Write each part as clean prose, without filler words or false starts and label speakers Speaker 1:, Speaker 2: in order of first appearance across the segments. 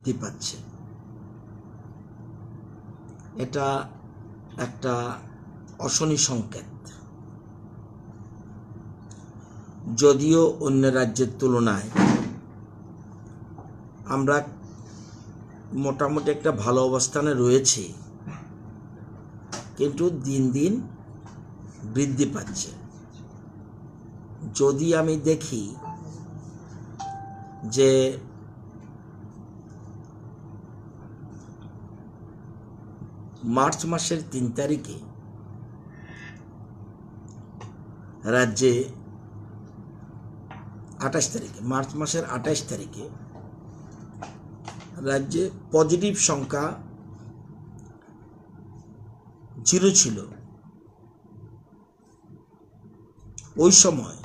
Speaker 1: বৃদ্ধি পাচ্ছে। এটা একটা অশনি সংকেত। যদিও অন্য রাজ্যের তুলনায় আমরা মোটামুটি একটা ভালো অবস্থানে রয়েছি, কিন্তু দিন দিন বৃদ্ধি পাচ্ছে। যদি আমি দেখি যে মার্চ মাসের 3 তারিখে রাজ্যে 28 তারিখে মার্চ মাসের 28 তারিখে রাজ্যে পজিটিভ সংখ্যা 0 ছিল। ওই সময়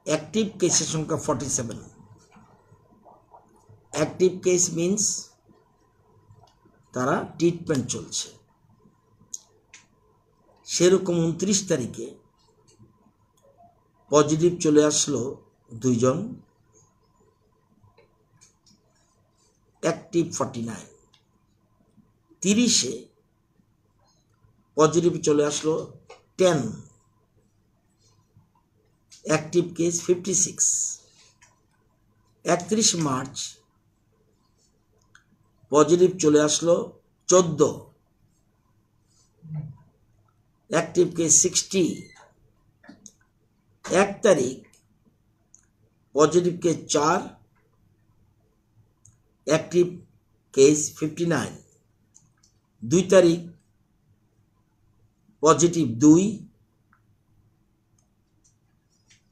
Speaker 1: অ্যাক্টিভ কেসের সংখ্যা 47। অ্যাক্টিভ কেস মিন্স তারা ট্রিটমেন্ট চলছে। সেরকম 29 তারিখে পজিটিভ চলে আসলো 2 জন, অ্যাক্টিভ 49। 30-এ পজিটিভ চলে আসলো 10, অ্যাক্টিভ কেস 56। 31 মার্চ পজিটিভ চলে আসলো 14, অ্যাক্টিভ কেস 60। 1 তারিখ পজিটিভ কেস 4, অ্যাক্টিভ কেস 59। 2 তারিখ পজিটিভ 2,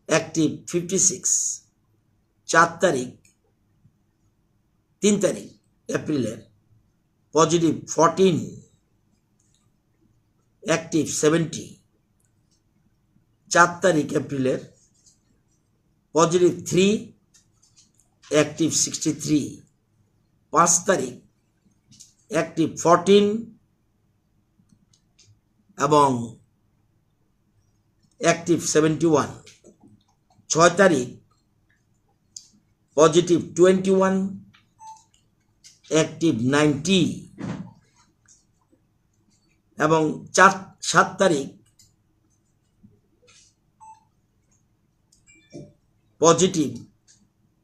Speaker 1: অ্যাক্টিভ 56। 3 তারিখ এপ্রিলের পজিটিভ 14, অ্যাক্টিভ 70। 4 তারিখ এপ্রিলের পজিটিভ 3, অ্যাক্টিভ 63। 5 তারিখ অ্যাক্টিভ 14 এবং অ্যাক্টিভ 71। 6 তারিখ পজিটিভ 21, অ্যাক্টিভ 90 এবং 7 তারিখ পজিটিভ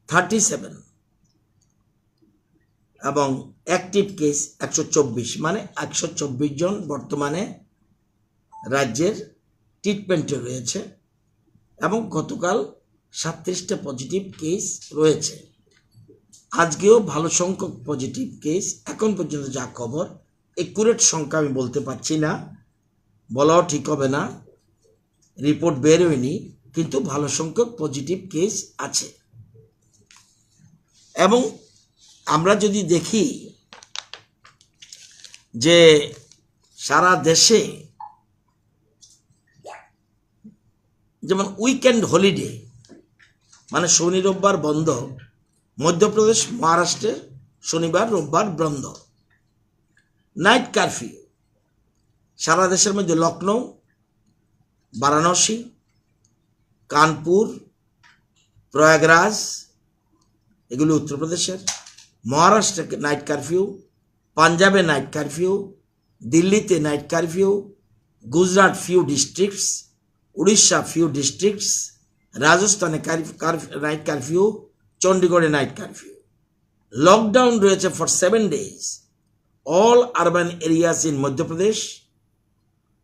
Speaker 1: 37 এবং অ্যাক্টিভ কেস 124। মানে 124 জন বর্তমানে রাজ্যের ট্রিটমেন্টে রয়েছে এবং গতকাল 37টা পজিটিভ কেস রয়েছে। আজকেও ভালো সংখ্যক পজিটিভ কেস, এখন পর্যন্ত যা খবর, একুরেট সংখ্যা আমি বলতে পারছি না, বলাও ঠিক হবে না, রিপোর্ট বের হয়নি, কিন্তু ভালো সংখ্যক পজিটিভ কেস আছে। এবং আমরা যদি দেখি যে সারা দেশে যেমন উইকেন্ড হলিডে মানে শনি রোববার বন্ধ, মধ্যপ্রদেশ মহারাষ্ট্রের শনিবার রোববার বন্ধ। নাইট কারফিউ সারা দেশের মধ্যে লখনৌ, বারাণসী, কানপুর, প্রয়াগরাজ, এগুলো উত্তরপ্রদেশের। মহারাষ্ট্রে নাইট কারফিউ, পাঞ্জাবে নাইট কারফিউ, দিল্লিতে night curfew, Gujarat few districts, Orissa few districts, রাজস্থানে নাইট কারফিউ, চণ্ডীগড়ে নাইট কারফিউ। লকডাউন রয়েছে for 7 days all urban areas in Madhya Pradesh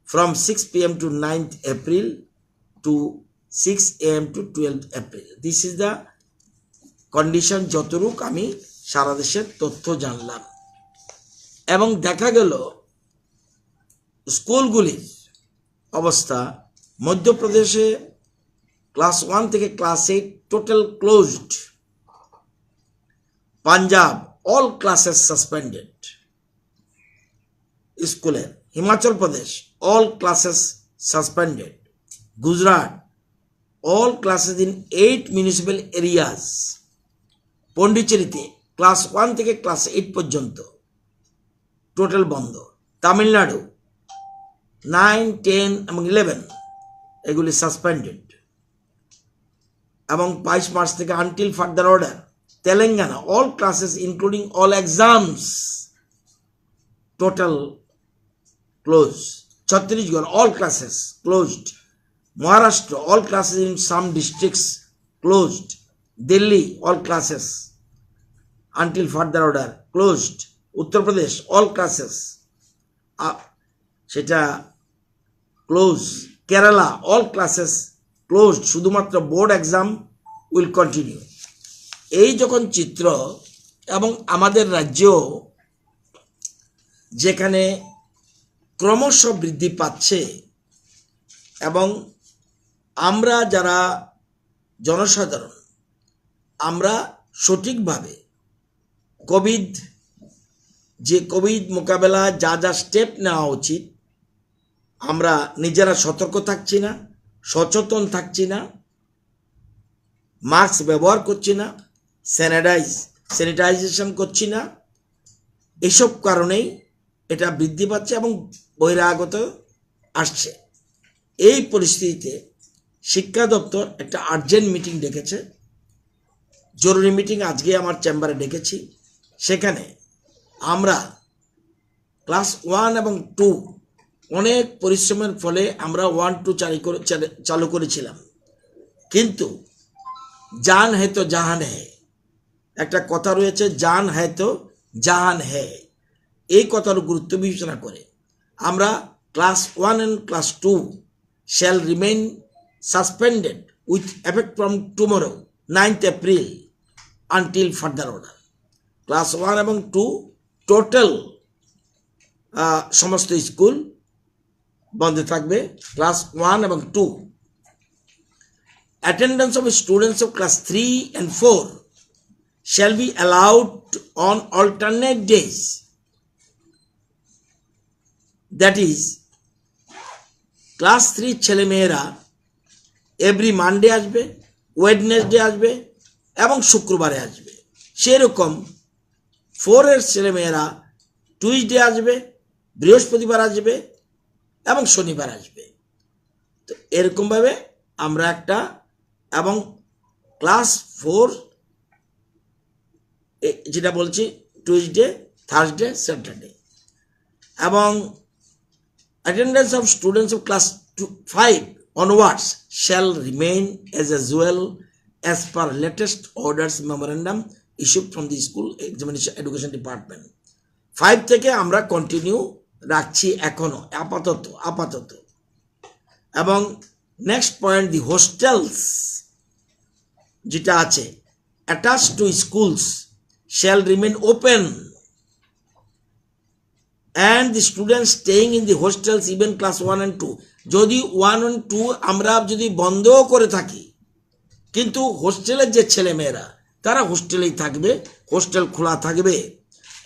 Speaker 1: from 6 p.m. to 9th April to 6 a.m. to 12th April. This is the condition যতটুক আমি সারা দেশের তথ্য জানলাম। এবং দেখা গেল স্কুলগুলির অবস্থা, মধ্যপ্রদেশে ক্লাস 1 থেকে class 8 total closed. Punjab all classes suspended স্কুলের। Himachal Pradesh all classes suspended. Gujarat all classes in 8 municipal areas. পন্ডিচেরিতে ক্লাস 1 থেকে ক্লাস 8 পর্যন্ত টোটাল বন্ধ। তামিলনাড়ু 9, 10 এবং 11 এগুলি সাসপেন্ডেড এবং 22 মার্চ থেকে until further order Telangana, all classes including all exams, total closed. Chhattisgarh, all classes closed. Maharashtra, all classes in some districts closed. Delhi, all classes until further order closed. Uttar Pradesh, all classes সেটা closed. Kerala, all classes closed. শুধুমাত্র board exam will continue. এই যখন চিত্র এবং আমাদের রাজ্য যেখানে ক্রমশ বৃদ্ধি পাচ্ছে এবং আমরা যারা জনসাধারণ আমরা সঠিকভাবে কোভিড মোকাবেলা যা যা স্টেপ নেওয়া উচিত আমরা নিজেরা সতর্ক থাকছি না, সচেতন থাকছি না, মাস্ক ব্যবহার করছি না, স্যানিটাইজেশন করছি না, এসব কারণেই এটা বৃদ্ধি পাচ্ছে এবং বহিরাগত আসছে। এই পরিস্থিতিতে শিক্ষা দপ্তর একটা আর্জেন্ট মিটিং ডেকেছে, জরুরি মিটিং আজকে আমার চেম্বারে ডেকেছি। সেখানে আমরা ক্লাস 1 এবং 2 অনেক পরিশ্রমের ফলে আমরা 1-2 চালু করেছিলাম, কিন্তু জান হ্যায় তো জাহান হ্যায়, একটা কথা রয়েছে, জান হ্যায় তো জাহান হ্যায়। এই কথার গুরুত্ব বিবেচনা করে আমরা class 1 and class 2 shall remain suspended with effect from tomorrow 9th April until further order. Class 1 এবং 2 টোটাল সমস্ত স্কুল বন্ধ থাকবে। ক্লাস 1 এবং 2 attendance of students of class 3 and 4 shall be allowed on alternate days, that is class 3 ছেলেমেয়েরা every Monday আসবে, Wednesday আসবে এবং শুক্রবারে আসবে। সেরকম 4 এর ছেলেমেয়েরা টুইসডে আসবে, বৃহস্পতিবার আসবে এবং শনিবার আসবে। তো এরকমভাবে আমরা একটা, এবং ক্লাস 4 যেটা বলছি টুইসডে, থার্সডে, স্যাটারডে, এবং attendance of students of class 5 onwards shall remain as usual as per latest orders memorandum issued from the school examination education department. 5 থেকে আমরা কন্টিনিউ রাখছি এখনো আপাতত। এবং নেক্সট পয়েন্ট, দি হোস্টেলস যেটা আছে attached to schools shall remain open and the students staying in the hostels even class 1 and 2, যদি 1 and 2 আমরা যদি বন্ধও করে থাকি কিন্তু হোস্টেলের যে ছেলেমেয়েরা তারা হোস্টেলেই থাকবে, হোস্টেল খোলা থাকবে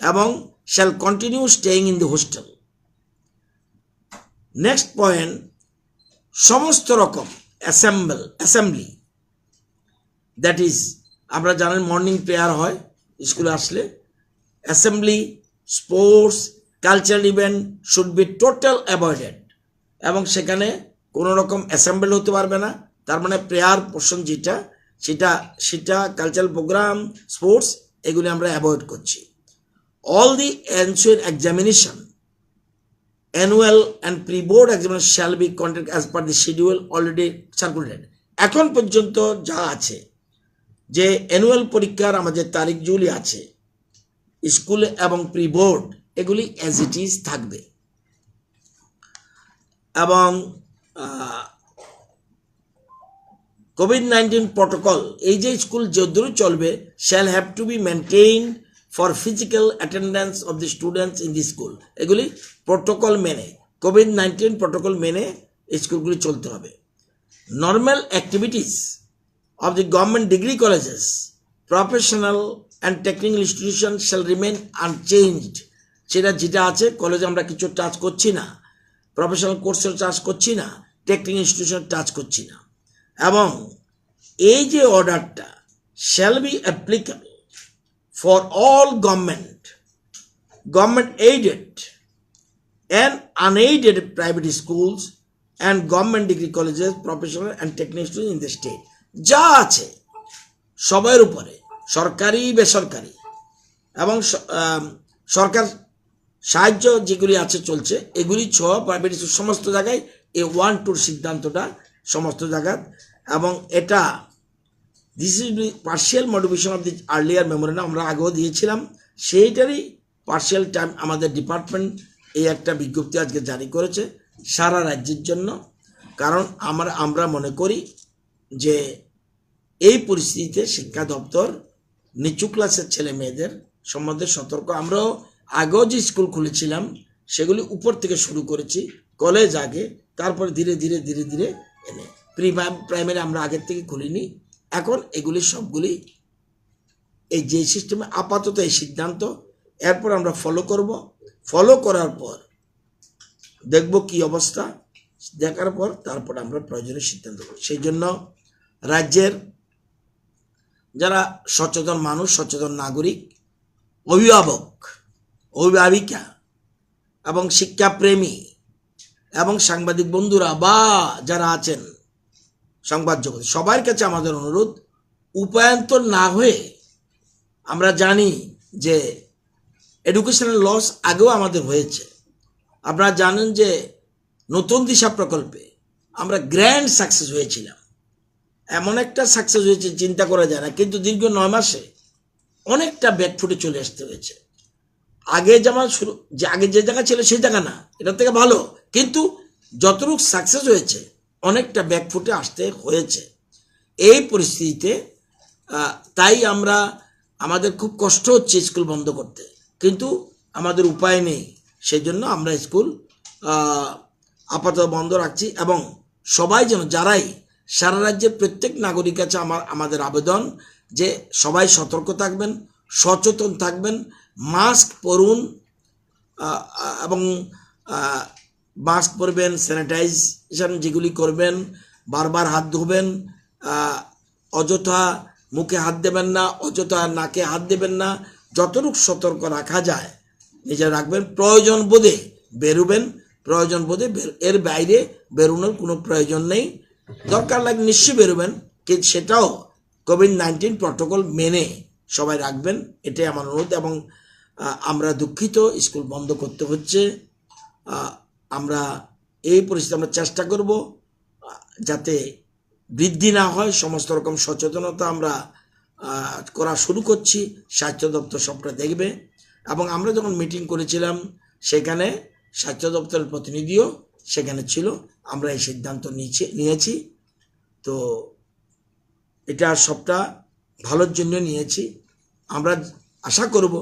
Speaker 1: এবং shall continue staying in the hostel. Next point, সমস্ত রকম অ্যাসেম্বলি, দ্যাট ইজ আমরা জানেন মর্নিং প্রেয়ার হয় স্কুলে আসলে, assembly, sports, cultural event should be total avoided, এবং সেখানে কোনো রকম অ্যাসেম্বল হতে পারবে না। তার মানে প্রেয়ার পোর্শন যেটা সেটা কালচারাল প্রোগ্রাম, স্পোর্টস, এগুলি আমরা অ্যাভয়েড করছি। All the ensuing examination, annual and pre-board examination shall be conducted as per the schedule already circulated. এখন পর্যন্ত যা আছে যে অ্যানুয়াল পরীক্ষার আমাদের তারিখগুলি আছে স্কুলে এবং প্রি বোর্ড, এগুলি অ্যাজ ইট ইজ থাকবে। এবং COVID-19 প্রটোকল, এই যে স্কুল যদ্দূর চলবে, shall have to be maintained for physical attendance of the students in the school. এগুলি প্রটোকল মেনে, COVID-19 প্রটোকল মেনে স্কুলগুলি চলতে হবে। Normal activities of the government degree colleges, professional and technical institutions shall remain unchanged. যেটা আছে কলেজে আমরা কিছু টাচ করছি না, প্রফেশনাল কোর্সের টাচ করছি না, টেকনিক্যাল ইনস্টিটিউশন টাচ করছি না। এবং এই যে অর্ডারটা shall be applicable for all government aided and unaided private schools and government degree colleges, professional and technical institutions in the state. যা আছে সবার উপরে সরকারি বেসরকারি এবং সরকার সাহায্য যেগুলি আছে চলছে, এগুলি সহ প্রাইভেট স্কুল সমস্ত জায়গায় এই 1-2 সিদ্ধান্তটা সমস্ত জায়গায়। এবং এটা this is partial modification of the earlier memorandum আমরা আগেও দিয়েছিলাম, সেইটারই পার্শিয়াল টাইম আমাদের ডিপার্টমেন্ট এই একটা বিজ্ঞপ্তি আজকে জারি করেছে সারা রাজ্যের জন্য। কারণ আমরা মনে করি যে এই পরিস্থিতিতে শিক্ষা দপ্তর নিচু ক্লাসের ছেলে মেয়েদের সম্বন্ধে সতর্ক। আমরাও আগেও যে স্কুল খুলেছিলাম সেগুলি উপর থেকে শুরু করেছি, কলেজ আগে, তারপরে ধীরে ধীরে ধীরে ধীরে এনে প্রাইমারি আমরা আগের থেকে খুলিনি। এখন এগুলি সবগুলি এই যে সিস্টেমে আপাতত এই সিদ্ধান্ত, এরপর আমরা ফলো করব। ফলো করার পর দেখব কি অবস্থা, দেখার পর তারপর আমরা প্রয়োজনীয় সিদ্ধান্ত করব। সেই জন্য রাজ্যের যারা সচেতন মানুষ, সচেতন নাগরিক, অভিভাবক, অভিভাবিকা এবং শিক্ষাপ্রেমী এবং সাংবাদিক বন্ধুরা বা যারা আছেন সংবাদ জগতে, সবার কাছে আমাদের অনুরোধ, উপায়ন্তর না হয়ে আমরা জানি যে এডুকেশনাল লস আগেও আমাদের হয়েছে। আপনারা জানেন যে নতুন দিশা প্রকল্পে আমরা গ্র্যান্ড সাকসেস হয়েছিলাম, এমন একটা সাকসেস হয়েছে চিন্তা করা যায় না, কিন্তু দীর্ঘ 9 মাসে অনেকটা ব্যাকফুটে চলে আসতে হয়েছে। আগে যেমন আগে যে জায়গা ছিল সেই জায়গা না, এটার থেকে ভালো, কিন্তু যতটুকু সাকসেস হয়েছে অনেকটা ব্যাকফুটে আসতে হয়েছে এই পরিস্থিতিতে। তাই আমাদের খুব কষ্ট হচ্ছে স্কুল বন্ধ করতে, কিন্তু আমাদের উপায় নেই। সেই জন্য আমরা স্কুল আপাতত বন্ধ রাখছি। এবং সবাই যেন, যারাই সারা রাজ্যের প্রত্যেক নাগরিক কাছে আমাদের আবেদন যে সবাই সতর্ক থাকবেন, সচেতন থাকবেন, মাস্ক পরুন এবং মাস্ক পরবেন, স্যানিটাইজেশন যেগুলি করবেন, বারবার হাত ধোবেন, অযথা মুখে হাত দেবেন না, অযথা নাকে হাত দেবেন না, যতটুকু সতর্ক রাখা যায় নিজে রাখবেন। প্রয়োজন বোধে বেরোবেন, প্রয়োজন বোধে এর বাইরে বেরোনোর কোনো প্রয়োজন নেই। দরকার লাগে নিশ্চয়ই বেরোবেন, কিন্তু সেটাও কোভিড-19 প্রটোকল মেনে সবাই রাখবেন, এটাই আমার অনুরোধ। এবং আমরা দুঃখিত স্কুল বন্ধ করতে হচ্ছে। আমরা এই পরিস্থিতি আমরা চেষ্টা করব যাতে বৃদ্ধি না হয়। সমস্ত রকম সচেতনতা আমরা করা শুরু করছি, স্বাস্থ্য দপ্তর সবটা দেখবে। এবং আমরা যখন মিটিং করেছিলাম সেখানে স্বাস্থ্য দপ্তরের প্রতিনিধিও সেখানে ছিল, আমরা এই সিদ্ধান্ত নিয়েছি। তো এটা সবটা ভালোর জন্য নিয়েছি। আমরা আশা করব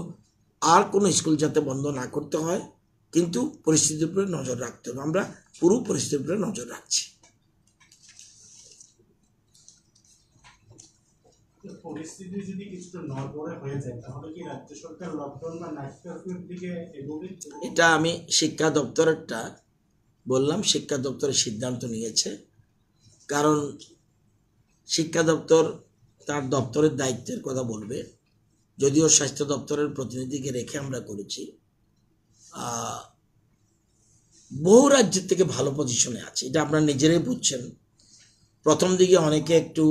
Speaker 1: আর কোনো স্কুল যাতে বন্ধ না করতে হয়, কিন্তু পরিস্থিতির উপরে নজর রাখতে হবে। আমরা পুরো পরিস্থিতির উপরে নজর রাখছি।
Speaker 2: পরিস্থিতি যদি কিছুটা নড়বড়ে হয়ে যায় তাহলে কি রাজ্য সরকার লকডাউন বা নাইট কারফিউর দিকে এগোবে?
Speaker 1: এটা আমি শিক্ষা দপ্তরেরটা বললাম, শিক্ষা দপ্তরের সিদ্ধান্ত নিয়েছে। কারণ শিক্ষা দপ্তর তার দপ্তরের দায়িত্বের কথা বলবে, যদিও স্বাস্থ্য দপ্তরের প্রতিনিধিকে রেখে আমরা করেছি। বহু রাজ্যের থেকে ভালো পজিশনে আছে, এটা আপনারা নিজেরাই বুঝছেন। প্রথম দিকে অনেকে একটু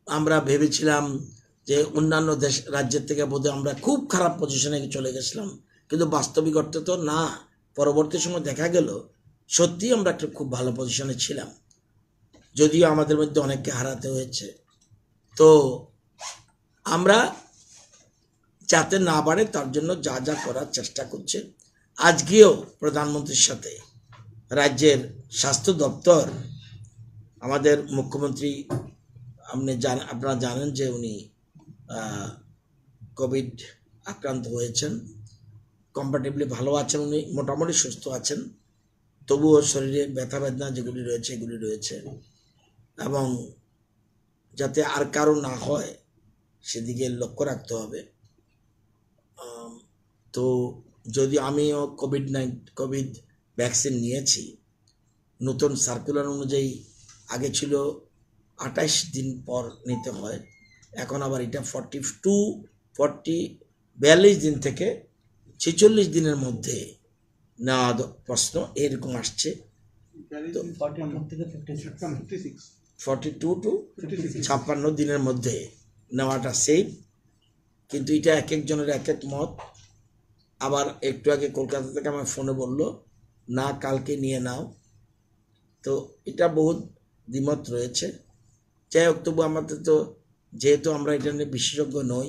Speaker 1: আমরা ভেবেছিলাম যে অন্যান্য রাজ্যের থেকে বোধহয় আমরা খুব খারাপ পজিশনে চলে গেছিলাম, কিন্তু বাস্তবিক অর্থে তো না। পরবর্তী সময় দেখা গেল সত্যি আমরা একটা খুব ভালো পজিশনে ছিলাম, যদিও আমাদের মধ্যে অনেককে হারাতে হয়েছে। তো আমরা যাতে না বাড়ে তার জন্য যা যা করার চেষ্টা করছে। আজকেও প্রধানমন্ত্রীর সাথে রাজ্যের স্বাস্থ্য দপ্তর, আমাদের মুখ্যমন্ত্রী, আপনারা জানেন যে উনি কোভিড আক্রান্ত হয়েছেন, কম্পারেটিভলি ভালো আছেন, উনি মোটামুটি সুস্থ আছেন, তবুও শরীরে ব্যথা বেদনা যেগুলি রয়েছে এগুলি রয়েছে, এবং যাতে আর কারো না হয় সেদিকে লক্ষ্য রাখতে হবে। তো যদি আমিও কোভিড ভ্যাকসিন নিয়েছি, নতুন সার্কুলার অনুযায়ী আগে ছিল 28 দিন পর নিতে হয়, এখন আবার এটা 42 দিন থেকে 46 দিনের মধ্যে নেওয়া প্রশ্ন এরকম আসছে। 42 টু 56 দিনের মধ্যে নেওয়াটা সেফ, কিন্তু এটা এক একজনের এক এক মত। আবার একটু আগে কলকাতা থেকে আমার ফোনে বলল না কালকে নিয়ে নাও, তো এটা বহুত দ্বিমত রয়েছে। যাই হোক, তবু আমাদের তো যেহেতু আমরা এটা নিয়ে বিশেষজ্ঞ নই,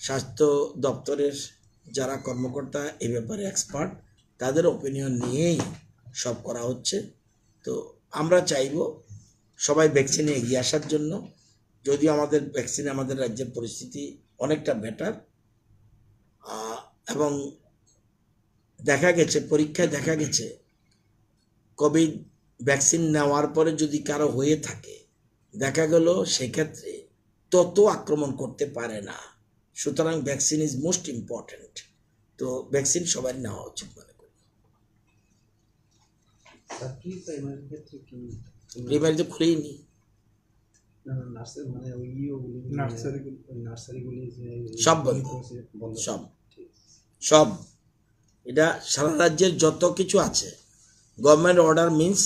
Speaker 1: স্বাস্থ্য দপ্তরের যারা কর্মকর্তা এই ব্যাপারে এক্সপার্ট, তাদের ওপিনিয়ন নিয়েই সব করা হচ্ছে। তো আমরা চাইব সবাই ভ্যাকসিনে এগিয়ে আসার জন্য। যদিও আমাদের ভ্যাকসিনে আমাদের রাজ্যের পরিস্থিতি অনেকটা বেটার, এবং পরীক্ষায় দেখা গেছে কোভিড ভ্যাকসিন নেওয়ার পরে যদি কারো হয়ে থাকে, দেখা গেল সেক্ষেত্রে তত আক্রমণ করতে পারে না। সুতরাং ভ্যাকসিন ইজ মোস্ট ইম্পর্ট্যান্ট। তো ভ্যাকসিন সবার নেওয়া উচিত মনে করি।
Speaker 3: প্রাইমারি ক্ষেত্রে কি
Speaker 1: প্রাইমারি তো খুলেই নি,
Speaker 3: নার্সারি মানে ওই নার্সারিগুলি যে
Speaker 1: সব বন্ধ,
Speaker 3: বন্ধ
Speaker 1: সব সব এটা সারা রাজ্যের যত কিছু আছে গভর্নমেন্ট অর্ডার মিন্স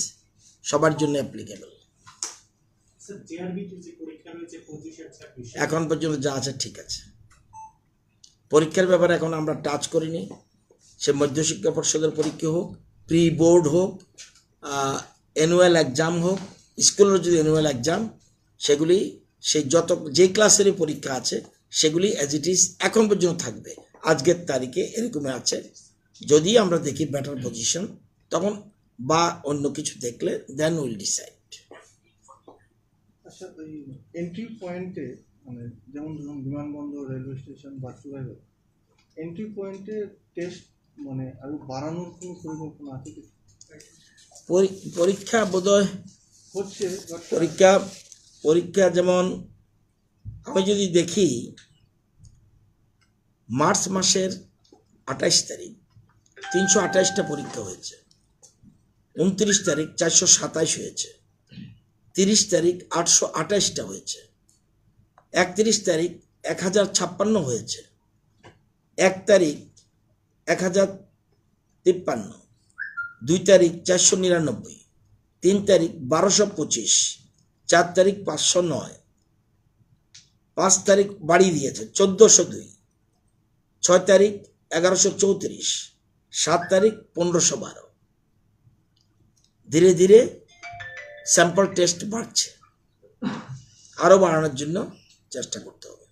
Speaker 1: সবার জন্য অ্যাপ্লিকেবল।
Speaker 2: স্যার জেআরবিটি যে পরীক্ষা রয়েছে 25 আর 26
Speaker 1: এখন পর্যন্ত যা আছে ঠিক আছে। পরীক্ষার ব্যাপারে এখন আমরা টাচ করিনি। সে মধ্যশিক্ষা পর্ষদের পরীক্ষা হোক, প্রি বোর্ড হোক, অ্যানুয়াল এক্সাম হোক, স্কুলের যদি অ্যানুয়াল এক্সাম, সেগুলি সেই যে ক্লাসেরই পরীক্ষা আছে সেগুলি অ্যাজ ইট ইজ এখন পর্যন্ত থাকবে। আজকের তারিখে এরকমই আছে। যদি আমরা দেখি বেটার পজিশন তখন বা অন্য কিছু দেখলে দেন উইল ডিসাইড।
Speaker 4: আচ্ছা, ওই এন্ট্রি পয়েন্টে মানে যেমন ধরুন বিমানবন্দর, railway station, bus driver, entry পয়েন্টে টেস্ট মানে আরো বাড়ানোর কোনো পরিকল্পনা আছে কি?
Speaker 1: পরীক্ষা বোধহয়
Speaker 4: হচ্ছে but
Speaker 1: পরীক্ষা যেমন আমি যদি দেখি মার্চ মাসের 28 তারিখ 328টা পরীক্ষা হয়েছে, 29 তারিখ 427 হয়েছে, 30 তারিখ 828টা হয়েছে, 31 তারিখ 1056 হয়েছে, 1 তারিখ 1053, 2 তারিখ 499, 3 তারিখ 1225, 4 তারিখ 509, 5 তারিখ বাড়িয়ে দিয়েছে 1402, 6 তারিখ 1134, 7 তারিখ 1512। ধীরে ধীরে স্যাম্পল টেস্ট বাড়ছে, আরও বাড়ানোর জন্য চেষ্টা করতে হবে।